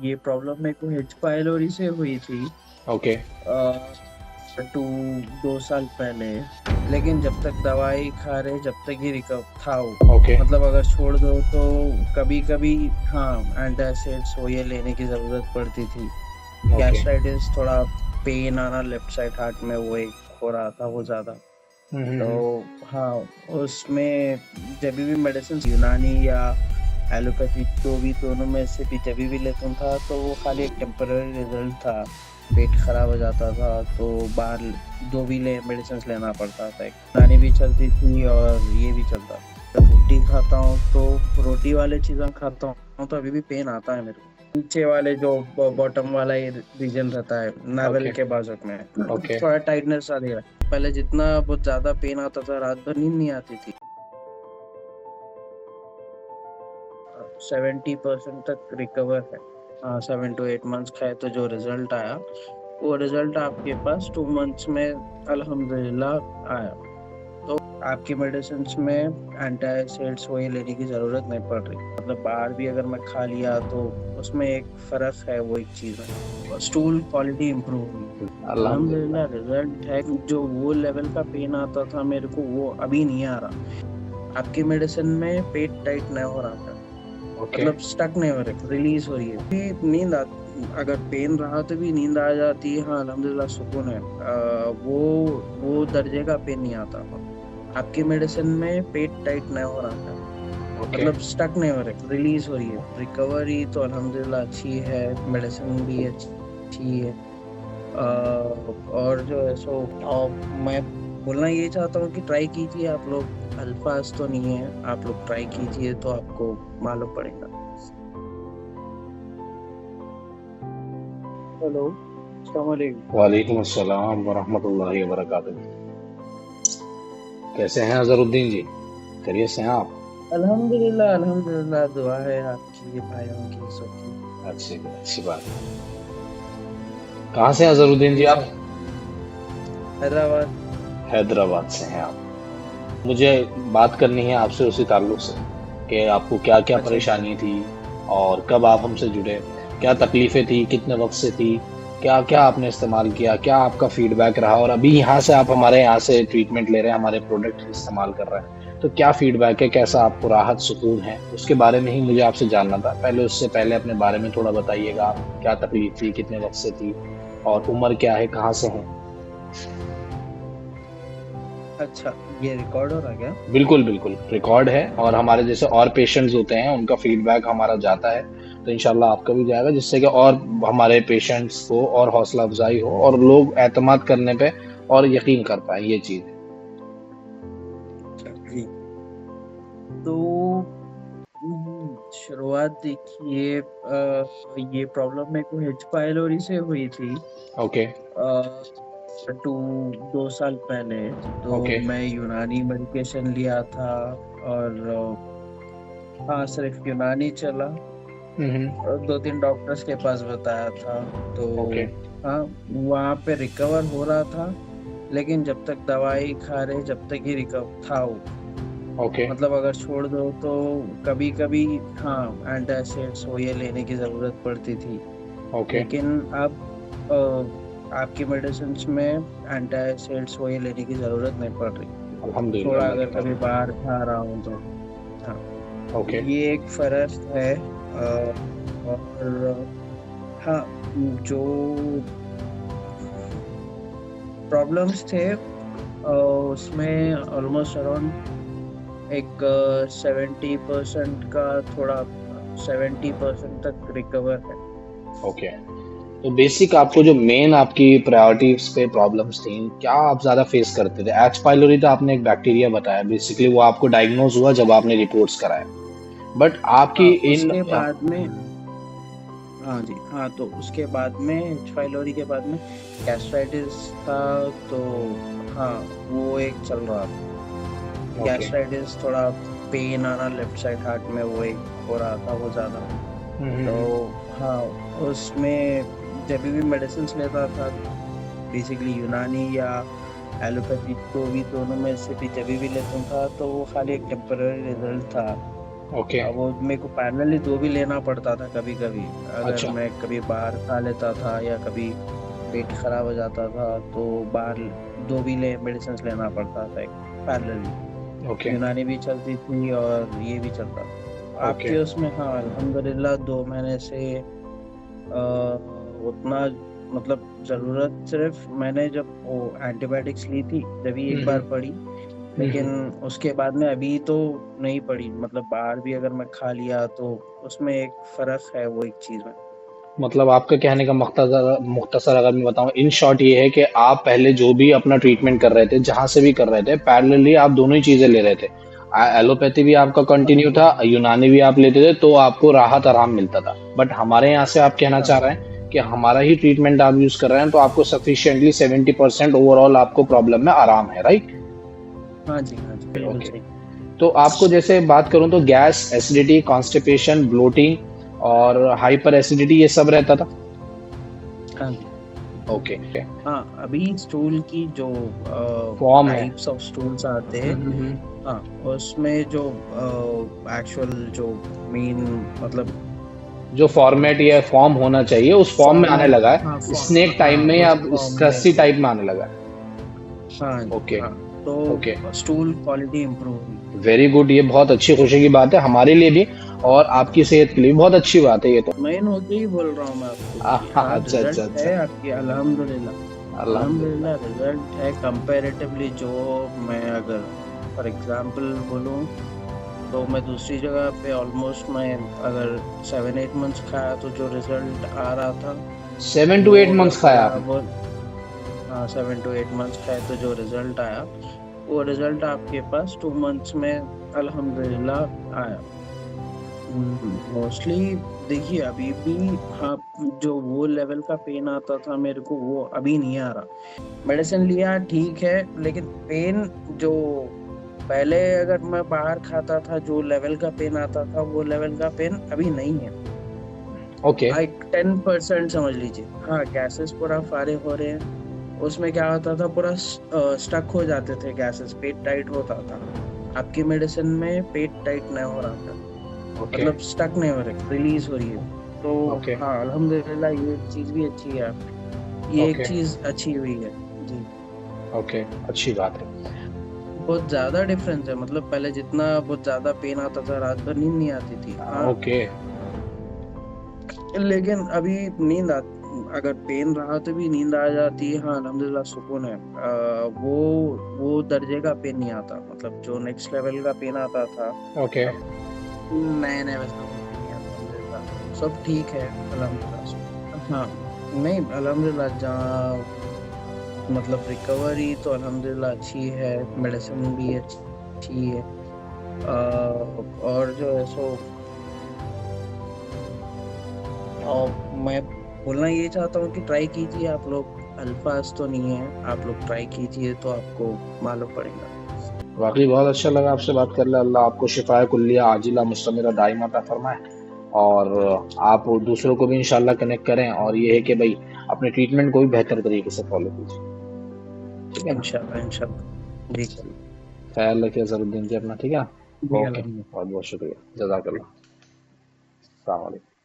ये प्रॉब्लम मेरे को एच पाइलोरी से हुई थी ओके। टू 2 साल पहले। लेकिन जब तक दवाई खा रहे जब तक ही रिकवर था वो। ओके। मतलब अगर छोड़ दो तो कभी कभी हाँ एंटासिड्स वो ये लेने की जरूरत पड़ती थी। ओके। गैस्ट्राइटिस थोड़ा पेन आना लेफ्ट साइड हार्ट में वो एक हो रहा था वो ज्यादा। तो हम्म। हाँ उसमें जब भी मेडिसिन यूनानी या एलोपैथी जो भी दोनों में से भी जब भी लेता था तो वो खाली एक टेम्पररी रिजल्ट था। पेट खराब हो जाता था तो बाहर दो भी ले मेडिसिन लेना पड़ता था। एक यूनानी भी चलती थी और ये भी चलता था। जब रोटी खाता हूँ तो रोटी वाले चीज़ें खाता हूँ तो अभी भी पेन आता है मेरे को। नीचे वाले जो बॉटम वाला ये रीजन रहता है नावल ओके। के बाजू में ओके। थोड़ा टाइटनेस आ रहा है। पहले जितना बहुत ज्यादा पेन आता था रात भर नींद नहीं आती थी। 70% तक रिकवर है। 7 to 8 months खाए तो जो रिजल्ट आया वो रिजल्ट आपके पास 2 months में अल्हम्दुलिल्लाह आया। तो आपकी मेडिसिन में एंटासिड्स वो ये लेने की जरूरत नहीं पड़ रही। मतलब बाहर भी अगर मैं खा लिया तो उसमें एक फर्क है वो एक चीज है स्टूल क्वालिटी इम्प्रूव हुई। अल्हम्दुलिल्लाह। अल्हम्दुलिल्लाह रिजल्ट है। जो वो लेवल का पेन आता था मेरे को वो अभी नहीं आ रहा। आपकी मेडिसिन में पेट टाइट नहीं हो रहा था। ओके। मतलब स्टक नहीं हो रही रिलीज हो रही है नींद अगर पेन रहा तो भी नींद आ जाती है। हाँ अल्हम्दुलिल्लाह सुकून है। वो दर्जे का पेन नहीं आता। आपकी मेडिसिन में पेट टाइट नहीं हो रहा था। ओके। मतलब स्टक नहीं हो रही रिलीज हो रही है। रिकवरी तो अल्हम्दुलिल्लाह अच्छी है। मेडिसिन भी अच्छी है। और जो है सो मैं बोलना ये चाहता हूँ कि ट्राई कीजिए आप लोग। अल्फाज तो नहीं है आप लोग ट्राई कीजिए तो आपको मालूम पड़ेगा। हेलो अस्सलाम वालेकुम। वालेकुम अस्सलाम वरहमतुल्लाहि वबरकातुहू। कैसे हैं अजहरुद्दीन जी? खैरियत से हैं आप? अल्हम्दुलिल्लाह अल्हम्दुलिल्लाह दुआ है आपकी भाइयों की सबकी। अच्छी अच्छी बात है। कहाँ से हैं अजहरुद्दीन जी आप? ये हैदराबाद। हैदराबाद से हैं आप। मुझे बात करनी है आपसे उसी ताल्लुक से कि आपको क्या क्या अच्छा जी। परेशानी थी और कब आप हमसे जुड़े, क्या तकलीफें थी, कितने वक्त से थी, क्या क्या आपने इस्तेमाल किया, क्या आपका फीडबैक रहा, और अभी यहाँ से आप हमारे यहाँ से ट्रीटमेंट ले रहे हैं, हमारे प्रोडक्ट इस्तेमाल कर रहे हैं, तो क्या फीडबैक है, कैसा आपको राहत सुकून है, उसके बारे में ही मुझे आपसे जानना था। पहले उससे पहले अपने बारे में थोड़ा बताइएगा, आप क्या तकलीफ थी, कितने वक्त से थी, और उम्र क्या है, कहाँ से हैं? अच्छा ये रिकॉर्ड हो रहा क्या? बिल्कुल बिल्कुल रिकॉर्ड है, और हमारे जैसे और पेशेंट्स होते हैं उनका फीडबैक हमारा जाता है, तो इंशाल्लाह आपका भी जाएगा, जिससे कि और हमारे पेशेंट्स को और हौसला अफजाई हो और लोग एतमाद करने पे और यकीन कर पाए, ये चीज़ है। अच्छा जी। तो शुरुआत देखिए ये प्रॉब्लम मेरे को एच पाइलोरी से हुई थी ओके। टू 2 साल पहले। तो ओके। मैं यूनानी मेडिकेशन लिया था और हाँ सिर्फ यूनानी चला और 2-3 डॉक्टर्स के पास बताया था। तो ओके। हाँ वहाँ पे रिकवर हो रहा था। लेकिन जब तक दवाई खा रहे जब तक ही रिकवर था वो। ओके। मतलब अगर छोड़ दो तो कभी कभी हाँ एंटासिड्स वो ये लेने की जरूरत पड़ती थी। ओके। लेकिन अब आपकी मेडिसिन में एंटासिड्स वो ये लेने की जरूरत नहीं पड़ रही। अल्हम्दुलिल्लाह, थोड़ा अल्लाह अगर के कभी फजल बाहर खा रहा हूँ तो हाँ ओके। ये एक फर्क है। और हाँ जो प्रॉब्लम्स थे उसमें ऑलमोस्ट अराउंड एक 70% का थोड़ा 70% तक रिकवर है। ओके। तो बेसिक आपको जो मेन आपकी प्रायोरिटीज पे प्रॉब्लम्स थी, क्या आप ज्यादा फेस करते थे? एच पाइलोरी तो आपने एक बैक्टीरिया बताया, बेसिकली वो आपको डायग्नोज हुआ जब आपने रिपोर्ट्स कराए, बट आपकी हाँ इन उसके बाद में हाँ जी हाँ तो उसके बाद में एच पाइलोरी के बाद में गैस्ट्राइटिस था। तो हाँ वो एक चल रहा था। ओके। गैस्ट्राइटिस थोड़ा पेन आना लेफ्ट साइड हार्ट में वो एक हो रहा था वो ज्यादा। तो हम्म। हाँ उसमें जब भी मेडिसिन लेता था बेसिकली यूनानी या एलोपैथी जो भी दोनों में से भी जब भी लेता था तो वो खाली एक टेम्पररी रिजल्ट था। ओके। वो मेरे को पैरेलली 2 भी लेना पड़ता था कभी-कभी। अगर अच्छा। मैं कभी बाहर खा लेता था या कभी पेट खराब हो जाता था तो बाहर 2 भी ले मेडिसिन्स लेना पड़ता था एक पैरेलली। ओके। यूनानी भी चलती थी और ये भी चलता था। ओके। आपके उसमें हाँ अल्हम्दुलिल्लाह 2 महीने से उतना मतलब ज़रूरत सिर्फ मैंने जब वो एंटीबायोटिक्स ली थी जभी एक बार हम्म। पड़ी, हम्म। लेकिन उसके बाद में अभी तो नहीं पड़ी। मतलब बाहर भी अगर मैं खा लिया तो उसमें एक फ़र्क है वो एक चीज़ में। मतलब आपका कहने का मुख्तसर मुख्तसर अगर मैं बताऊं, इन शॉर्ट ये है कि आप पहले जो भी अपना ट्रीटमेंट कर रहे थे, जहां से भी कर रहे थे, पैरेलली आप दोनों ही चीजें ले रहे थे। एलोपैथी भी आपका हाँ कंटिन्यू जी, था, यूनानी भी आप लेते थे, तो आपको राहत आराम मिलता था। बट हमारे यहाँ से आप कहना हाँ, चाह रहे हैं कि हमारा ही ट्रीटमेंट आप यूज कर रहे हैं, तो आपको सफिशिएंटली 70% ओवरऑल आपको प्रॉब्लम में आराम है, राइट? हाँ जी, बिल्कुल ओके। सही। तो आपको जैसे बात करूं तो गैस, एसिडिटी, कॉन्स्टिपेशन, ब्लोटिंग और हाइपर एसिडिटी ये सब रहता था। हाँ जी। ओके। हाँ, अभी स्टूल की जो फॉर्म है। टाइप्स ऑफ स्टूल्स आते हैं, हम्म। हाँ, उसमें जो एक्चुअल जो मेन मतलब जो फॉर्मेट या फॉर्म होना चाहिए उस फॉर्म में आने फॉर्मेट, लगा हाँ, है, स्नेक टाइप में उस अब फॉर्म में, रस्सी टाइप में आने लगा है। हाँ जी, ओके। हाँ, ओके। तो स्टूल क्वालिटी इम्प्रूव हुई। वेरी गुड, ये बहुत अच्छी खुशी की बात है हमारे लिए भी, और आपकी सेहत के लिए भी बहुत अच्छी बात है ये तो। मेन होते ही बोल रहा हूँ मैं आपको कि हाँ, हाँ अच्छा अच्छा रिजल्ट अच्छा। है आपकी अल्हम्दुलिल्लाह। अल्हम्दुलिल्लाह। अल्हम्दुलिल्लाह रिजल्ट है कंपैरेटिवली। जो मैं अगर फॉर एग्जांपल बोलूँ तो मैं दूसरी जगह पे ऑलमोस्ट मैं अगर 7-8 मंथ्स खाया तो जो रिजल्ट आ रहा था 7 to 8 मंथ्स अगर खाया आपने? बराबर, हाँ 7-8 मंथ्स खाए तो जो रिजल्ट आया वो रिजल्ट आपके पास 2 मंथ्स में अल्हम्दुलिल्लाह आया। मोस्टली देखिए अभी भी, हाँ, जो वो लेवल का पेन आता था मेरे को वो अभी नहीं आ रहा। मेडिसिन लिया ठीक है, लेकिन पेन जो पहले अगर मैं बाहर खाता था जो लेवल का पेन आता था वो लेवल का पेन अभी नहीं है। ओके। 10% समझ लीजिए। हाँ, गैसेस पूरा फारिग हो रहे हैं। उसमें क्या होता था पूरा स्टक हो जाते थे गैसेस, पेट टाइट होता था। आपकी मेडिसिन में पेट टाइट नहीं हो रहा था, ओके। मतलब स्टक नहीं हो रही, रिलीज हो रही है। तो ओके। हाँ अल्हम्दुलिल्लाह ये चीज़ भी अच्छी है आपकी, ये एक ओके। चीज़ अच्छी हुई है जी। ओके, अच्छी बात है। बहुत ज़्यादा डिफरेंस है, मतलब पहले जितना बहुत ज़्यादा पेन आता था रात भर नींद नहीं आती थी, हाँ, ओके। लेकिन अभी नींद आ, अगर पेन रहा तो भी नींद आ जाती है। हाँ अल्हम्दुलिल्लाह सुकून है। वो दर्जे का पेन नहीं आता, मतलब जो नेक्स्ट लेवल का पेन आता था ओके। अब नए नए वैसा कुछ भी नहीं आता अल्हम्दुलिल्लाह। सब ठीक है अल्हम्दुलिल्लाह। हाँ, नहीं अल्हम्दुलिल्लाह जहाँ मतलब रिकवरी तो अल्हम्दुलिल्लाह अच्छी है, मेडिसिन भी अच्छी है। और जो है सो मैं बोलना ये चाहता हूँ कि ट्राई कीजिए आप लोग। अल्फाज तो नहीं है, आप लोग ट्राई कीजिए तो आपको मालूम पड़ेगा। वाकई बहुत अच्छा लगा आपसे बात कर ले। अल्लाह आपको शिफाए कुल्लिया आजिला मुस्तमिरा दाइमा अता फरमाए, और आप दूसरों को भी इंशाल्लाह कनेक्ट करें, और ये है कि भाई अपने ट्रीटमेंट को भी बेहतर तरीके से फॉलो कीजिए। ठीक है ना? इंशाल्लाह इंशाल्लाह जी। चलिए, ख्याल रखिए जरूद्दीन जी अपना, ठीक है ना? जी ओके, अल्हम्दुलिल्लाह। बहुत बहुत शुक्रिया, जजाकल्लाह। अस्सलाम वालेकुम।